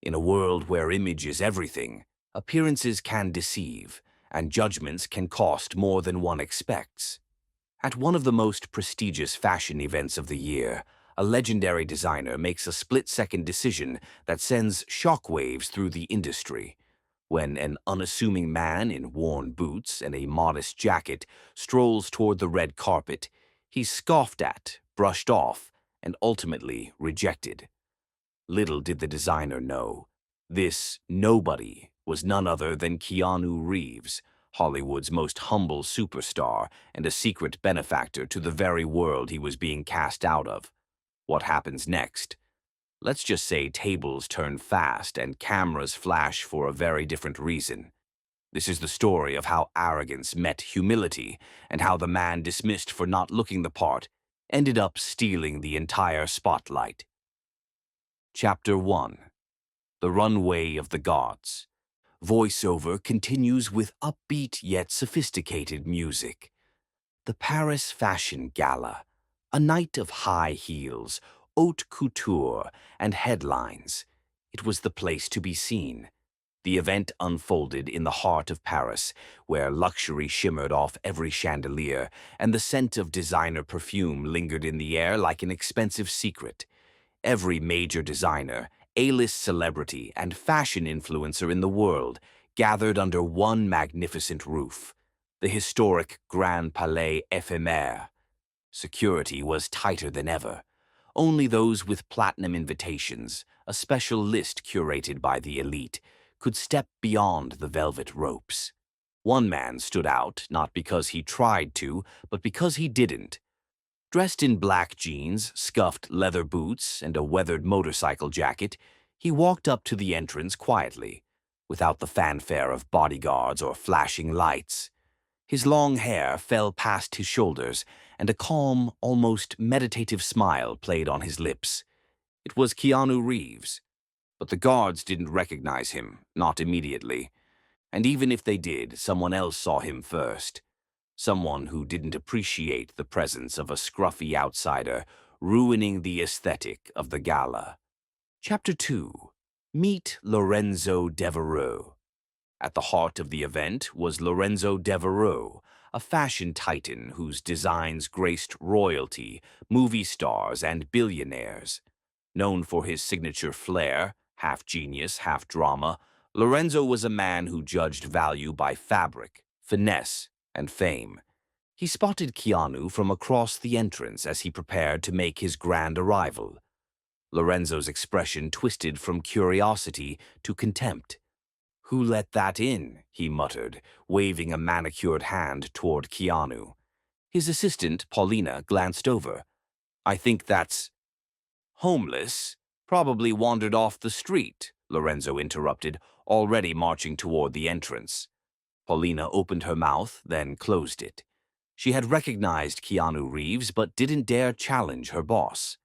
In a world where image is everything, appearances can deceive, and judgments can cost more than one expects. At one of the most prestigious fashion events of the year, a legendary designer makes a split-second decision that sends shockwaves through the industry. When an unassuming man in worn boots and a modest jacket strolls toward the red carpet, he's scoffed at, brushed off, and ultimately rejected. Little did the designer know, this nobody was none other than Keanu Reeves, Hollywood's most humble superstar and a secret benefactor to the very world he was being cast out of. What happens next? Let's just say tables turn fast and cameras flash for a very different reason. This is the story of how arrogance met humility and how the man dismissed for not looking the part ended up stealing the entire spotlight. Chapter 1. The Runway of the Gods. Voiceover continues with upbeat yet sophisticated music. The Paris Fashion Gala, a night of high heels, haute couture, and headlines. It was the place to be seen. The event unfolded in the heart of Paris, where luxury shimmered off every chandelier, and the scent of designer perfume lingered in the air like an expensive secret. Every major designer, A-list celebrity, and fashion influencer in the world gathered under one magnificent roof, the historic Grand Palais Éphémère. Security was tighter than ever. Only those with platinum invitations, a special list curated by the elite, could step beyond the velvet ropes. One man stood out, not because he tried to, but because he didn't. Dressed in black jeans, scuffed leather boots, and a weathered motorcycle jacket, he walked up to the entrance quietly, without the fanfare of bodyguards or flashing lights. His long hair fell past his shoulders, and a calm, almost meditative smile played on his lips. It was Keanu Reeves. But the guards didn't recognize him, not immediately. And even if they did, someone else saw him first. Someone who didn't appreciate the presence of a scruffy outsider, ruining the aesthetic of the gala. Chapter 2. Meet Lorenzo Devereaux. At the heart of the event was Lorenzo Devereaux, a fashion titan whose designs graced royalty, movie stars, and billionaires. Known for his signature flair, half genius, half drama, Lorenzo was a man who judged value by fabric, finesse, and fame. He spotted Keanu from across the entrance as he prepared to make his grand arrival. Lorenzo's expression twisted from curiosity to contempt. "Who let that in?" he muttered, waving a manicured hand toward Keanu. His assistant, Paulina, glanced over. "I think that's homeless. Probably wandered off the street," Lorenzo interrupted, already marching toward the entrance. Paulina opened her mouth, then closed it. She had recognized Keanu Reeves, but didn't dare challenge her boss.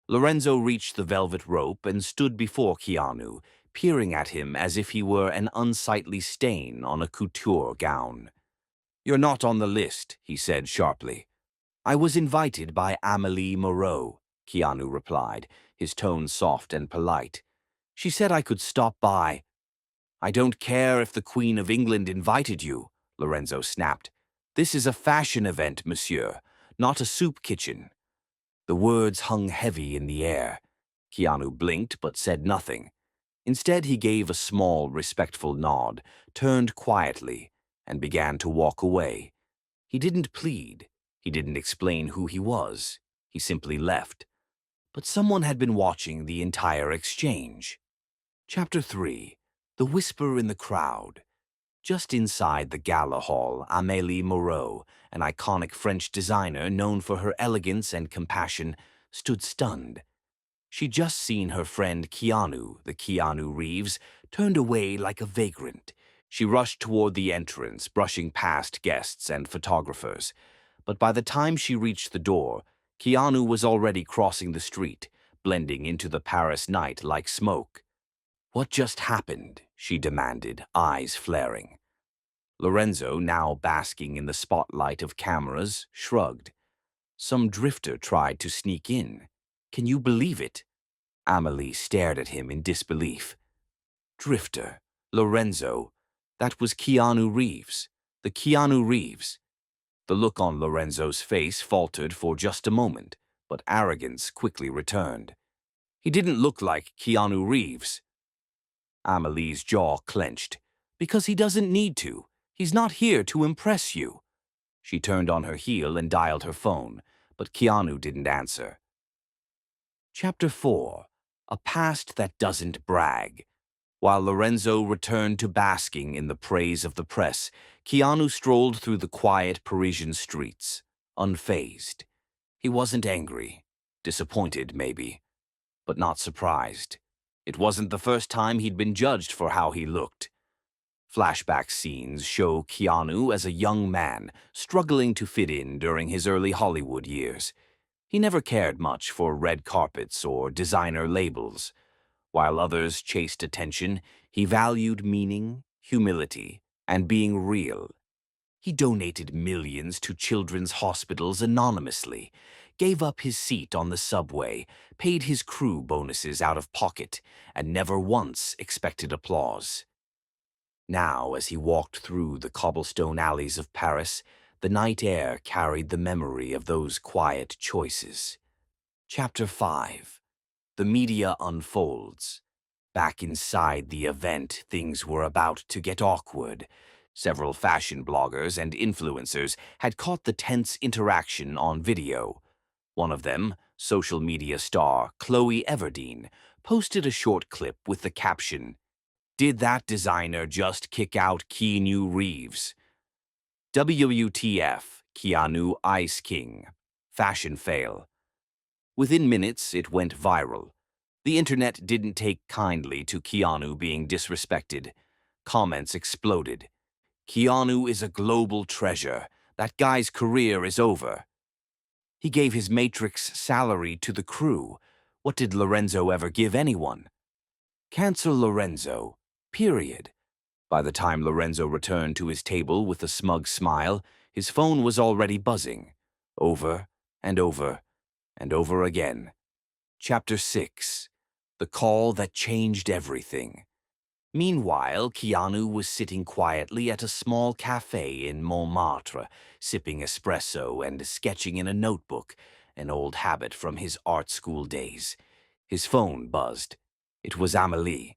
Lorenzo reached the velvet rope and stood before Keanu, peering at him as if he were an unsightly stain on a couture gown. "You're not on the list," he said sharply. "I was invited by Amélie Moreau," Keanu replied, his tone soft and polite. "She said I could stop by." "I don't care if the Queen of England invited you," Lorenzo snapped. "This is a fashion event, monsieur, not a soup kitchen." The words hung heavy in the air. Keanu blinked but said nothing. Instead, he gave a small, respectful nod, turned quietly, and began to walk away. He didn't plead. He didn't explain who he was. He simply left. But someone had been watching the entire exchange. Chapter 3. The Whisper in the Crowd. Just inside the gala hall, Amélie Moreau, an iconic French designer known for her elegance and compassion, stood stunned. She'd just seen her friend Keanu, the Keanu Reeves, turned away like a vagrant. She rushed toward the entrance, brushing past guests and photographers. But by the time she reached the door, Keanu was already crossing the street, blending into the Paris night like smoke. "What just happened?" she demanded, eyes flaring. Lorenzo, now basking in the spotlight of cameras, shrugged. "Some drifter tried to sneak in. Can you believe it?" Amélie stared at him in disbelief. Drifter. Lorenzo. That was Keanu Reeves. The Keanu Reeves. The look on Lorenzo's face faltered for just a moment, but arrogance quickly returned. He didn't look like Keanu Reeves. Amelie's jaw clenched. Because he doesn't need to. He's not here to impress you. She turned on her heel and dialed her phone, but Keanu didn't answer. Chapter 4. A Past That Doesn't Brag. While Lorenzo returned to basking in the praise of the press, Keanu strolled through the quiet Parisian streets, unfazed. He wasn't angry, disappointed maybe, but not surprised. It wasn't the first time he'd been judged for how he looked. Flashback scenes show Keanu as a young man struggling to fit in during his early Hollywood years. He never cared much for red carpets or designer labels. While others chased attention, he valued meaning, humility, and being real. He donated millions to children's hospitals anonymously, gave up his seat on the subway, paid his crew bonuses out of pocket, and never once expected applause. Now, as he walked through the cobblestone alleys of Paris, the night air carried the memory of those quiet choices. Chapter 5. The media unfolds. Back inside the event, things were about to get awkward. Several fashion bloggers and influencers had caught the tense interaction on video. One of them, social media star Chloe Everdeen, posted a short clip with the caption, "Did that designer just kick out Keanu Reeves?" WTF, Keanu Ice King. Fashion fail. Within minutes, it went viral. The internet didn't take kindly to Keanu being disrespected. Comments exploded. Keanu is a global treasure. That guy's career is over. He gave his Matrix salary to the crew. What did Lorenzo ever give anyone? Cancel Lorenzo. Period. By the time Lorenzo returned to his table with a smug smile, his phone was already buzzing. Over and over and over again. Chapter 6. The Call That Changed Everything. Meanwhile, Keanu was sitting quietly at a small cafe in Montmartre, sipping espresso and sketching in a notebook, an old habit from his art school days. His phone buzzed. It was Amélie.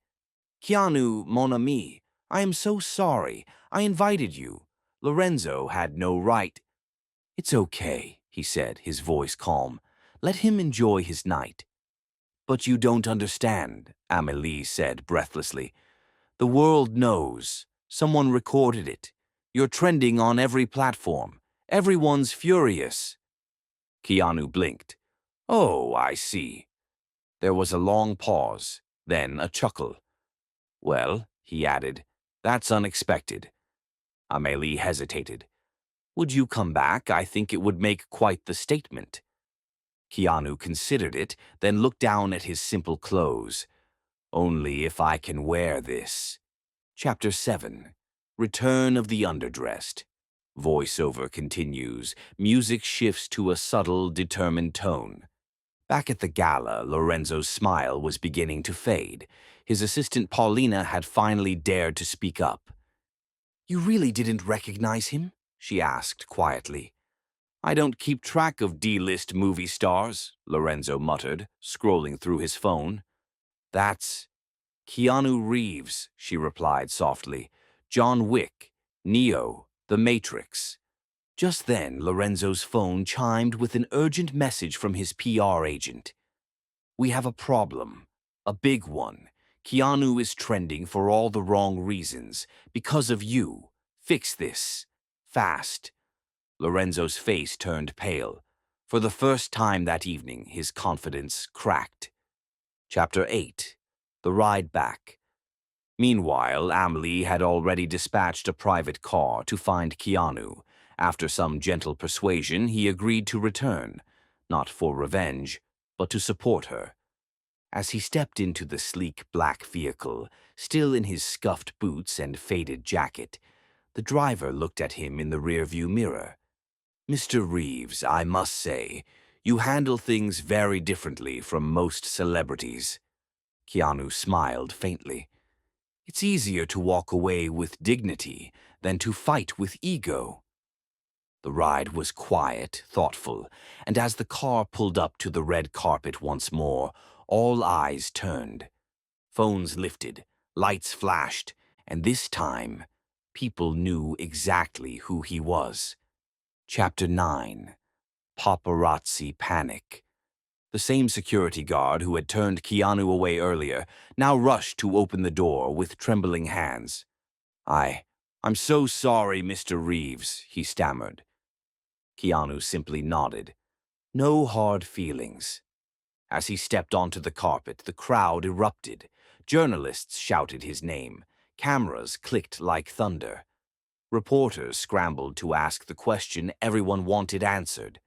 "Keanu, mon ami, I am so sorry. I invited you. Lorenzo had no right." "It's okay," he said, his voice calm. "Let him enjoy his night." "But you don't understand," Amélie said breathlessly. "The world knows. Someone recorded it. You're trending on every platform. Everyone's furious." Keanu blinked. "Oh, I see." There was a long pause, then a chuckle. "Well," he added, "that's unexpected." Amélie hesitated. "Would you come back? I think it would make quite the statement." Keanu considered it, then looked down at his simple clothes. "Only if I can wear this." Chapter 7. Return of the Underdressed. Voiceover continues. Music shifts to a subtle, determined tone. Back at the gala, Lorenzo's smile was beginning to fade. His assistant Paulina had finally dared to speak up. "You really didn't recognize him?" she asked quietly. "I don't keep track of D-list movie stars," Lorenzo muttered, scrolling through his phone. "That's Keanu Reeves," she replied softly. "John Wick, Neo, The Matrix." Just then, Lorenzo's phone chimed with an urgent message from his PR agent. "We have a problem. A big one. Keanu is trending for all the wrong reasons. Because of you. Fix this. Fast." Lorenzo's face turned pale. For the first time that evening, his confidence cracked. Chapter 8. The Ride Back. Meanwhile, Amélie had already dispatched a private car to find Keanu. After some gentle persuasion, he agreed to return, not for revenge, but to support her. As he stepped into the sleek black vehicle, still in his scuffed boots and faded jacket, the driver looked at him in the rearview mirror. "Mr. Reeves, I must say, you handle things very differently from most celebrities." Keanu smiled faintly. It's easier to walk away with dignity than to fight with ego. The ride was quiet, thoughtful, and as the car pulled up to the red carpet once more, all eyes turned. Phones lifted, lights flashed, and this time, people knew exactly who he was. Chapter 9. Paparazzi Panic. The same security guard who had turned Keanu away earlier now rushed to open the door with trembling hands. I'm so sorry, Mr. Reeves, he stammered. Keanu simply nodded. No hard feelings. As he stepped onto the carpet, the crowd erupted. Journalists shouted his name. Cameras clicked like thunder. Reporters scrambled to ask the question everyone wanted answered.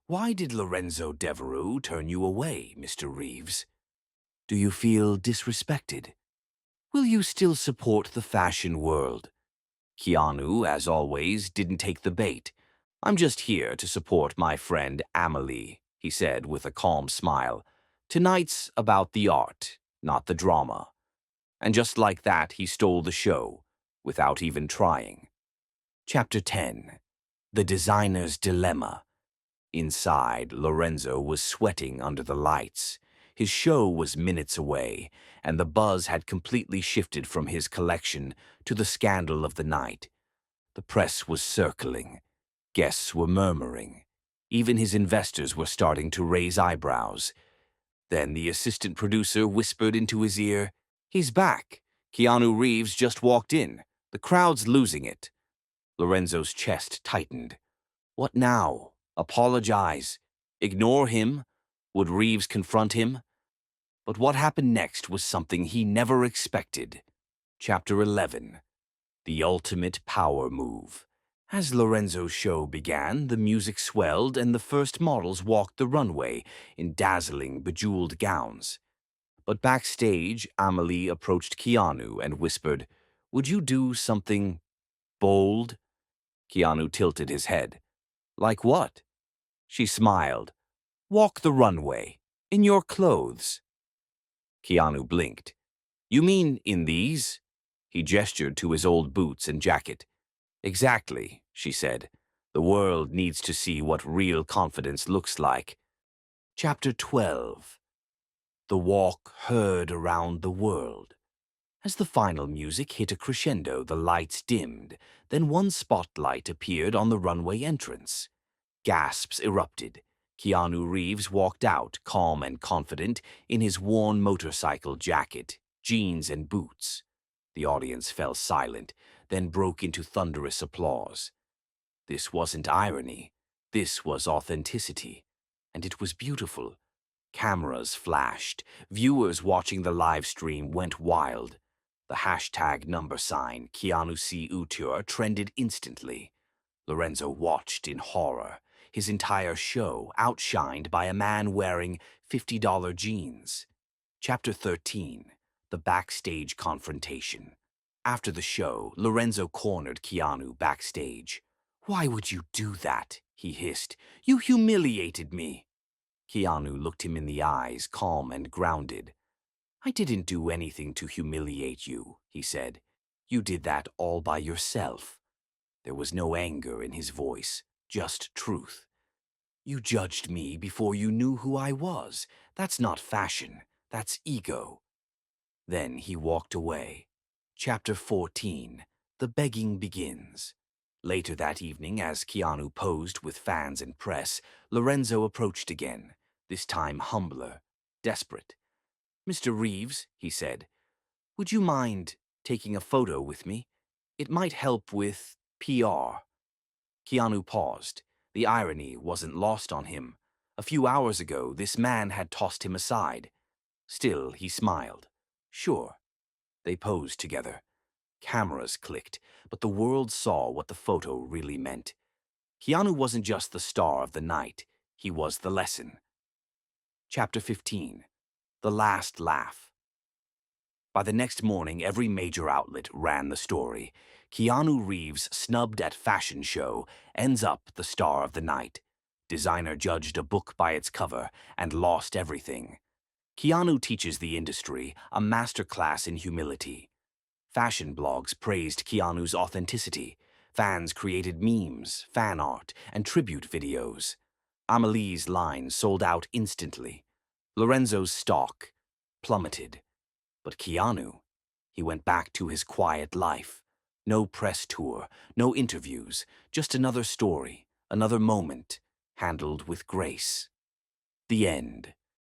Why did Lorenzo Devereux turn you away, Mr. Reeves? Do you feel disrespected? Will you still support the fashion world? Keanu, as always, didn't take the bait. I'm just here to support my friend Amelie, he said with a calm smile. Tonight's about the art, not the drama. And just like that, he stole the show, without even trying. Chapter 10. The Designer's Dilemma. Inside, Lorenzo was sweating under the lights. His show was minutes away, and the buzz had completely shifted from his collection to the scandal of the night. The press was circling. Guests were murmuring. Even his investors were starting to raise eyebrows. Then the assistant producer whispered into his ear, "He's back. Keanu Reeves just walked in. The crowd's losing it." Lorenzo's chest tightened. What now? Apologize? Ignore him? Would Reeves confront him? But what happened next was something he never expected. Chapter 11. The Ultimate Power Move. As Lorenzo's show began, the music swelled and the first models walked the runway in dazzling, bejeweled gowns. But backstage, Amelie approached Keanu and whispered, "Would you do something bold?" Keanu tilted his head. "Like what?" She smiled. "Walk the runway, in your clothes." Keanu blinked. "You mean in these?" He gestured to his old boots and jacket. "Exactly," she said. "The world needs to see what real confidence looks like." Chapter 12. The Walk Heard Around the World. As the final music hit a crescendo, the lights dimmed. Then one spotlight appeared on the runway entrance. Gasps erupted. Keanu Reeves walked out, calm and confident, in his worn motorcycle jacket, jeans, and boots. The audience fell silent, then broke into thunderous applause. This wasn't irony. This was authenticity. And it was beautiful. Cameras flashed. Viewers watching the live stream went wild. The hashtag number sign, Keanu C. Utur, trended instantly. Lorenzo watched in horror, his entire show outshined by a man wearing $50 jeans. Chapter 13. The Backstage Confrontation. After the show, Lorenzo cornered Keanu backstage. "Why would you do that?" he hissed. "You humiliated me." Keanu looked him in the eyes, calm and grounded. "I didn't do anything to humiliate you," he said. "You did that all by yourself." There was no anger in his voice, just truth. "You judged me before you knew who I was. That's not fashion. That's ego." Then he walked away. Chapter 14. The Begging Begins. Later that evening, as Keanu posed with fans and press, Lorenzo approached again, this time humbler, desperate. "Mr. Reeves," he said, "would you mind taking a photo with me? It might help with PR." Keanu paused. The irony wasn't lost on him. A few hours ago, this man had tossed him aside. Still, he smiled. "Sure." They posed together. Cameras clicked, but the world saw what the photo really meant. Keanu wasn't just the star of the night, he was the lesson. Chapter 15. The Last Laugh. By the next morning, every major outlet ran the story. Keanu Reeves, snubbed at fashion show, ends up the star of the night. Designer judged a book by its cover and lost everything. Keanu teaches the industry a masterclass in humility. Fashion blogs praised Keanu's authenticity. Fans created memes, fan art, and tribute videos. Amelie's line sold out instantly. Lorenzo's stock plummeted. But Keanu, he went back to his quiet life. No press tour, no interviews, just another story, another moment, handled with grace. The end.